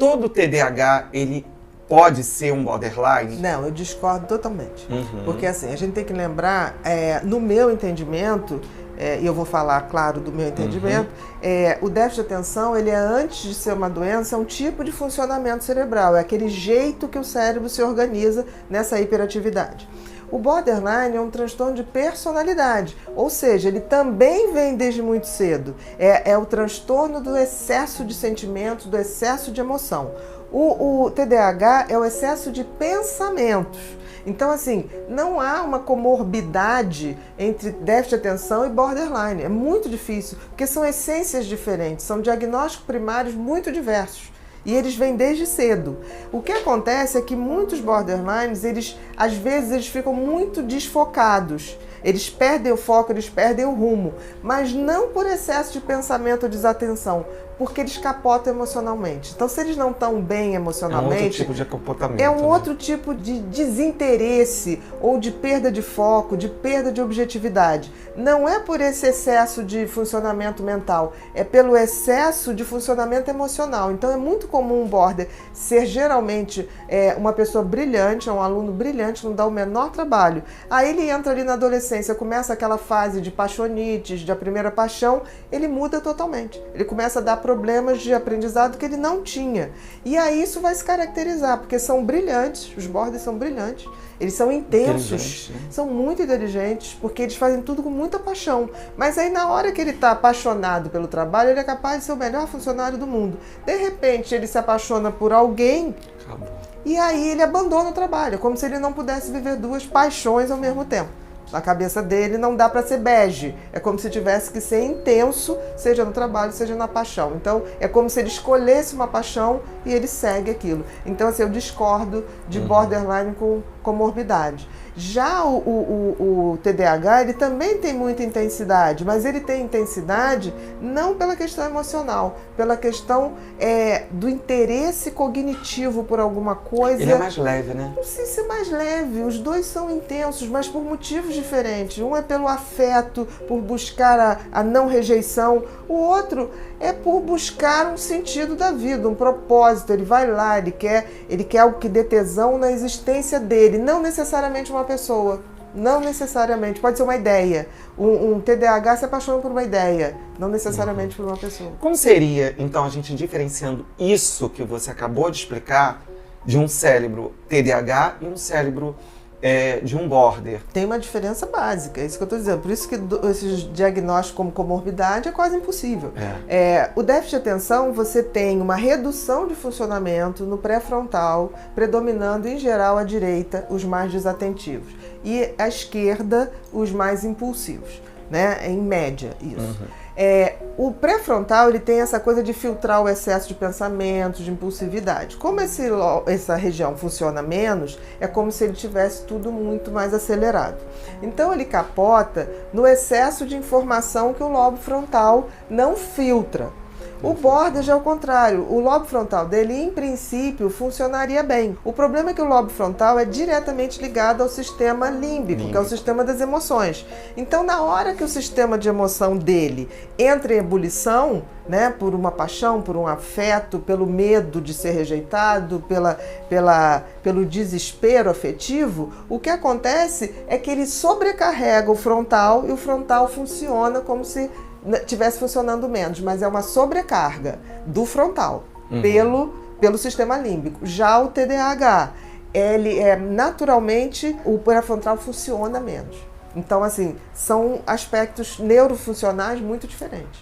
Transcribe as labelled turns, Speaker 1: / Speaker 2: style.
Speaker 1: todo TDAH, ele pode ser um borderline?
Speaker 2: Não, eu discordo totalmente. Porque assim, a gente tem que lembrar, no meu entendimento, e eu vou falar, claro, do meu entendimento, o déficit de atenção, ele antes de ser uma doença, é um tipo de funcionamento cerebral, é aquele jeito que o cérebro se organiza nessa hiperatividade. O borderline é um transtorno de personalidade, ou seja, ele também vem desde muito cedo. É o transtorno do excesso de sentimentos, do excesso de emoção. O TDAH é o excesso de pensamentos. Então, assim, não há uma comorbidade entre déficit de atenção e borderline. É muito difícil, porque são essências diferentes, são diagnósticos primários muito diversos. E eles vêm desde cedo. O que acontece é que muitos borderlines, às vezes, eles ficam muito desfocados. Eles perdem o foco, eles perdem o rumo. Mas não por excesso de pensamento ou desatenção, porque eles capotam emocionalmente. Então, se eles não estão bem emocionalmente...
Speaker 1: É um outro tipo de comportamento.
Speaker 2: É um outro tipo de desinteresse ou de perda de foco, de perda de objetividade. Não é por esse excesso de funcionamento mental, é pelo excesso de funcionamento emocional. Então, é muito comum um border ser geralmente uma pessoa brilhante, um aluno brilhante, não dá o menor trabalho. Aí ele entra ali na adolescência, começa aquela fase de paixonites, de a primeira paixão, ele muda totalmente. Ele começa a dar problemas de aprendizado que ele não tinha. E aí isso vai se caracterizar, porque são brilhantes, os borders são brilhantes, eles são intensos, são muito inteligentes, porque eles fazem tudo com muita paixão. Mas aí na hora que ele está apaixonado pelo trabalho, ele é capaz de ser o melhor funcionário do mundo. De repente ele se apaixona por alguém, acabou. E aí ele abandona o trabalho, como se ele não pudesse viver duas paixões ao mesmo tempo. Na cabeça dele não dá para ser bege, é como se tivesse que ser intenso, seja no trabalho, seja na paixão. Então é como se ele escolhesse uma paixão e ele segue aquilo. Então assim, eu discordo de borderline com comorbidade. Já o TDAH, ele também tem muita intensidade, mas ele tem intensidade não pela questão emocional, pela questão do interesse cognitivo por alguma coisa.
Speaker 1: Ele é mais leve, né?
Speaker 2: Não sei se é mais leve, os dois são intensos, mas por motivos diferentes. Um é pelo afeto, por buscar a não rejeição, o outro é por buscar um sentido da vida, um propósito. Ele vai lá, ele quer algo que dê tesão na existência dele, não necessariamente uma pessoa, não necessariamente, pode ser uma ideia. Um TDAH se apaixona por uma ideia, não necessariamente por uma pessoa.
Speaker 1: Como seria, então, a gente diferenciando isso que você acabou de explicar de um cérebro TDAH e um cérebro de um border?
Speaker 2: Tem uma diferença básica, é isso que eu estou dizendo. Por isso que esses diagnósticos como comorbidade é quase impossível. O déficit de atenção, você tem uma redução de funcionamento no pré-frontal, predominando em geral à direita os mais desatentivos e à esquerda os mais impulsivos, né? Em média isso. O pré-frontal, ele tem essa coisa de filtrar o excesso de pensamentos, de impulsividade. Como essa região funciona menos, é como se ele tivesse tudo muito mais acelerado. Então ele capota no excesso de informação que o lobo frontal não filtra. O border já é o contrário, o lobo frontal dele, em princípio, funcionaria bem. O problema é que o lobo frontal é diretamente ligado ao sistema límbico, que é o sistema das emoções. Então, na hora que o sistema de emoção dele entra em ebulição, né, por uma paixão, por um afeto, pelo medo de ser rejeitado, pelo desespero afetivo, o que acontece é que ele sobrecarrega o frontal e o frontal funciona como se estivesse funcionando menos, mas é uma sobrecarga do frontal pelo sistema límbico. Já o TDAH, ele naturalmente, o pré-frontal funciona menos. Então, assim, são aspectos neurofuncionais muito diferentes.